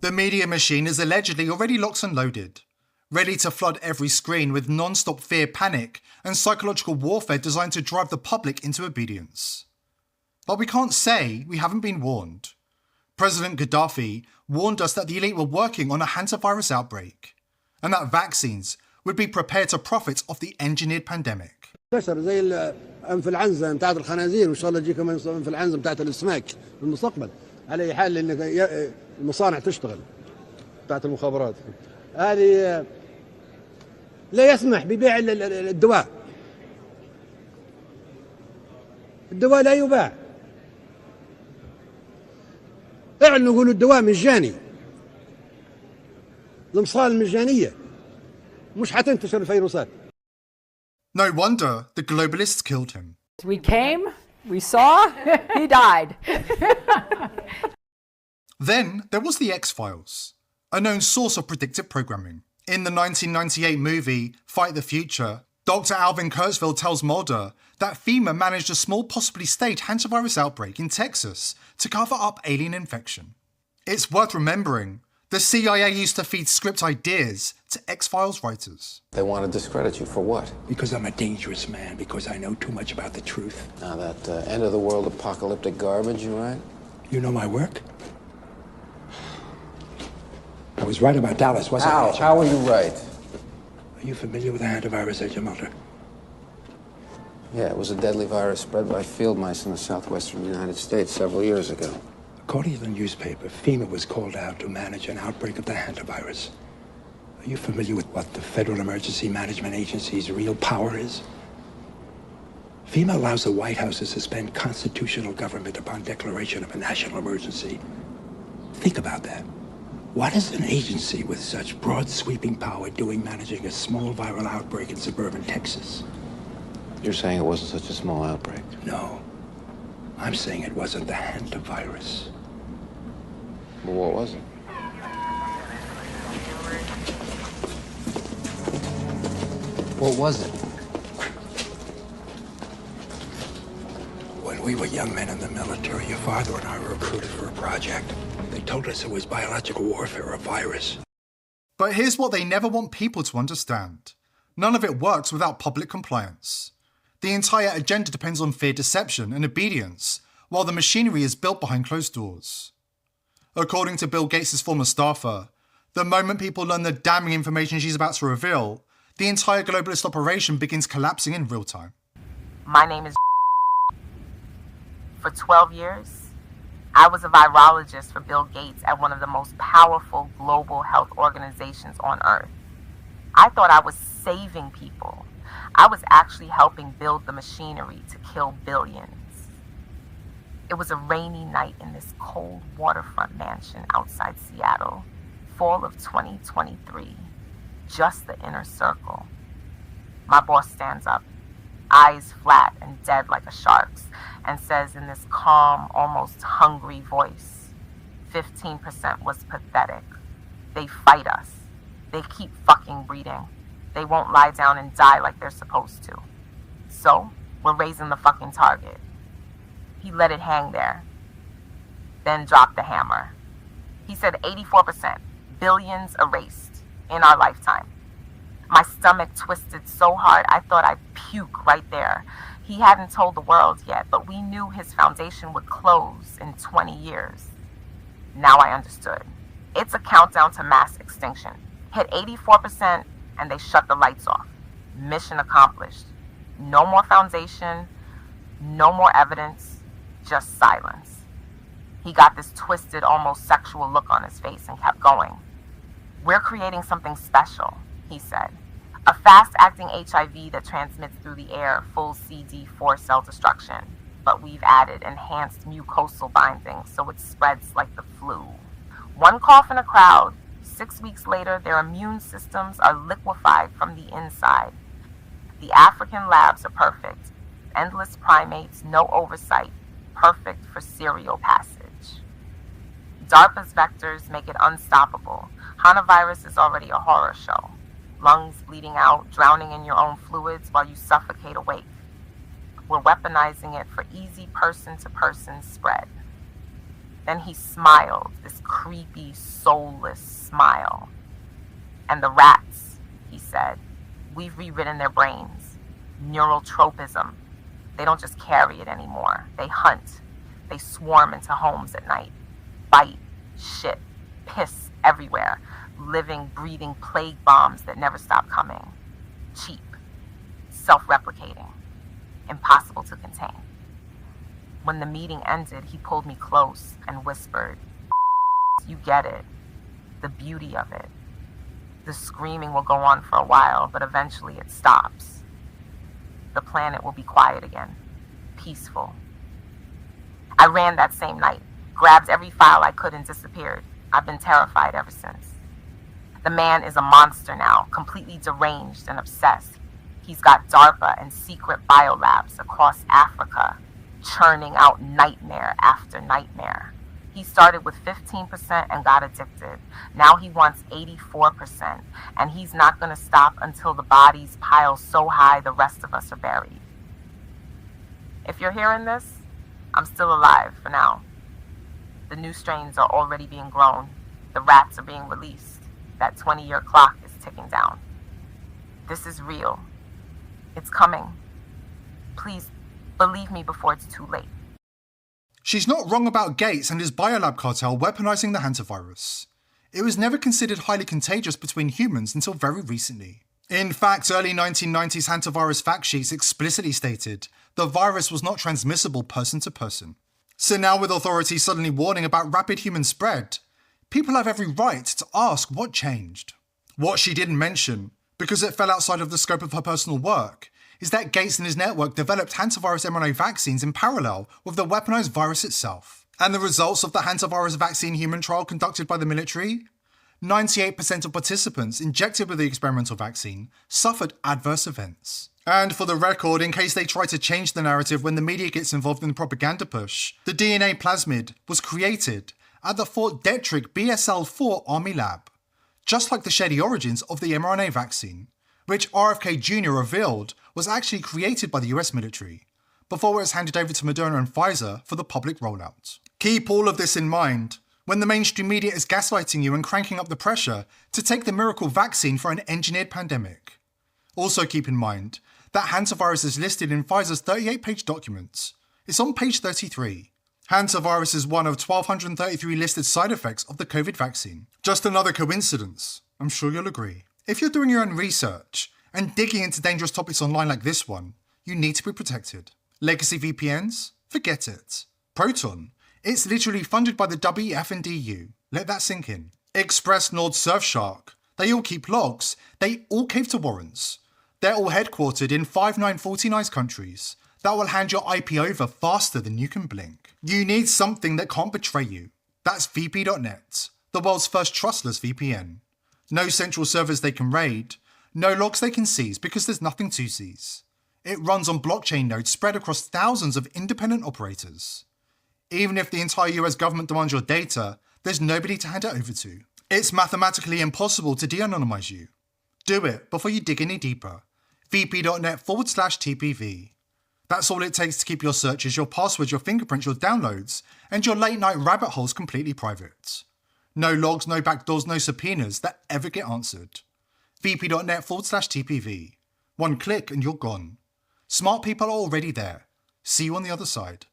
The media machine is allegedly already locked and loaded, ready to flood every screen with non-stop fear, panic, and psychological warfare designed to drive the public into obedience. But we can't say we haven't been warned. President Gaddafi warned us that the elite were working on a hantavirus outbreak, and that vaccines would be prepared to profit off the engineered pandemic. زي الانفلونزا بتاعت الخنازير وان شاء الله تجي كمان الانفلونزا بتاعت الاسماك في المستقبل على اي حال لان المصانع تشتغل بتاعت المخابرات هذه لا يسمح ببيع الدواء لا يباع اعلنوا يقولوا الدواء مجاني الامصال المجانيه مش حتنتشر الفيروسات. No wonder the globalists killed him. We came, we saw, he died. Then there was the X-Files, a known source of predictive programming. In the 1998 movie Fight the Future, Dr. Alvin Kurtzfeld tells Mulder that FEMA managed a small, possibly staged hantavirus outbreak in Texas to cover up alien infection. It's worth remembering the CIA used to feed script ideas to X-Files writers. They want to discredit you for what? Because I'm a dangerous man, because I know too much about the truth. Now that end-of-the-world apocalyptic garbage you write? You know my work? I was right about Dallas, wasn't I? How were you right? Are you familiar with the hantavirus, Agent Mulder? Yeah, it was a deadly virus spread by field mice in the southwestern United States several years ago. According to the newspaper, FEMA was called out to manage an outbreak of the hantavirus. Are you familiar with what the Federal Emergency Management Agency's real power is? FEMA allows the White House to suspend constitutional government upon declaration of a national emergency. Think about that. What is an agency with such broad sweeping power doing managing a small viral outbreak in suburban Texas? You're saying it wasn't such a small outbreak? No. I'm saying it wasn't the hantavirus. Well, what was it? What was it? When we were young men in the military, your father and I were recruited for a project. They told us it was biological warfare, a virus. But here's what they never want people to understand. None of it works without public compliance. The entire agenda depends on fear, deception, and obedience, while the machinery is built behind closed doors. According to Bill Gates' former staffer, the moment people learn the damning information she's about to reveal, the entire globalist operation begins collapsing in real time. My name is For 12 years, I was a virologist for Bill Gates at one of the most powerful global health organizations on Earth. I thought I was saving people. I was actually helping build the machinery to kill billions. It was a rainy night in this cold waterfront mansion outside Seattle, fall of 2023, just the inner circle. My boss stands up, eyes flat and dead like a shark's, and says in this calm, almost hungry voice, 15% was pathetic. They fight us. They keep fucking breeding. They won't lie down and die like they're supposed to. So, we're raising the fucking target. He let it hang there, then dropped the hammer. He said 84%, billions erased in our lifetime. My stomach twisted so hard I thought I'd puke right there. He hadn't told the world yet, but we knew his foundation would close in 20 years. Now I understood. It's a countdown to mass extinction. Hit 84% and they shut the lights off. Mission accomplished. No more foundation, no more evidence, just silence. He got this twisted, almost sexual look on his face and kept going. We're creating something special, he said. A fast-acting HIV that transmits through the air, full CD4 cell destruction. But we've added enhanced mucosal binding so it spreads like the flu. One cough in a crowd, 6 weeks later, their immune systems are liquefied from the inside. The African labs are perfect. Endless primates, no oversight, perfect for serial passage. DARPA's vectors make it unstoppable. Hanavirus is already a horror show. Lungs bleeding out, drowning in your own fluids while you suffocate awake. We're weaponizing it for easy person-to-person spread. Then he smiled, this creepy, soulless smile. And the rats, he said, we've rewritten their brains. Neural tropism. They don't just carry it anymore. They hunt. They swarm into homes at night. Bite, shit, piss everywhere. Living, breathing plague bombs that never stop coming. Cheap. Self-replicating. Impossible to contain. When the meeting ended, he pulled me close and whispered, "You get it. The beauty of it. The screaming will go on for a while, but eventually it stops. The planet will be quiet again. Peaceful." I ran that same night, grabbed every file I could and disappeared. I've been terrified ever since. The man is a monster now, completely deranged and obsessed. He's got DARPA and secret biolabs across Africa, churning out nightmare after nightmare. He started with 15% and got addicted. Now he wants 84%, and he's not going to stop until the bodies pile so high the rest of us are buried. If you're hearing this, I'm still alive for now. The new strains are already being grown. The rats are being released. That 20-year clock is ticking down. This is real. It's coming. Please, believe me before it's too late. She's not wrong about Gates and his biolab cartel weaponizing the hantavirus. It was never considered highly contagious between humans until very recently. In fact, early 1990s hantavirus fact sheets explicitly stated the virus was not transmissible person to person. So now with authorities suddenly warning about rapid human spread, people have every right to ask what changed. What she didn't mention, because it fell outside of the scope of her personal work, is that Gates and his network developed hantavirus mRNA vaccines in parallel with the weaponized virus itself. And the results of the hantavirus vaccine human trial conducted by the military? 98% of participants injected with the experimental vaccine suffered adverse events. And for the record, in case they try to change the narrative when the media gets involved in the propaganda push, the DNA plasmid was created at the Fort Detrick BSL-4 Army Lab, just like the shady origins of the mRNA vaccine, which RFK Jr. revealed was actually created by the US military, before it was handed over to Moderna and Pfizer for the public rollout. Keep all of this in mind when the mainstream media is gaslighting you and cranking up the pressure to take the miracle vaccine for an engineered pandemic. Also keep in mind that hantavirus is listed in Pfizer's 38-page documents. It's on page 33. Hantavirus is one of 1,233 listed side effects of the COVID vaccine. Just another coincidence, I'm sure you'll agree. If you're doing your own research and digging into dangerous topics online like this one, you need to be protected. Legacy VPNs? Forget it. Proton? It's literally funded by the WF&DU. Let that sink in. Express Nord Surfshark? They all keep logs. They all cave to warrants. They're all headquartered in 5949 countries that will hand your IP over faster than you can blink. You need something that can't betray you. That's VP.net, the world's first trustless VPN. No central servers they can raid, no logs they can seize because there's nothing to seize. It runs on blockchain nodes spread across thousands of independent operators. Even if the entire US government demands your data, there's nobody to hand it over to. It's mathematically impossible to de-anonymize you. Do it before you dig any deeper. vp.net/TPV. That's all it takes to keep your searches, your passwords, your fingerprints, your downloads, and your late night rabbit holes completely private. No logs, no backdoors, no subpoenas that ever get answered. vp.net/TPV. One click and you're gone. Smart people are already there. See you on the other side.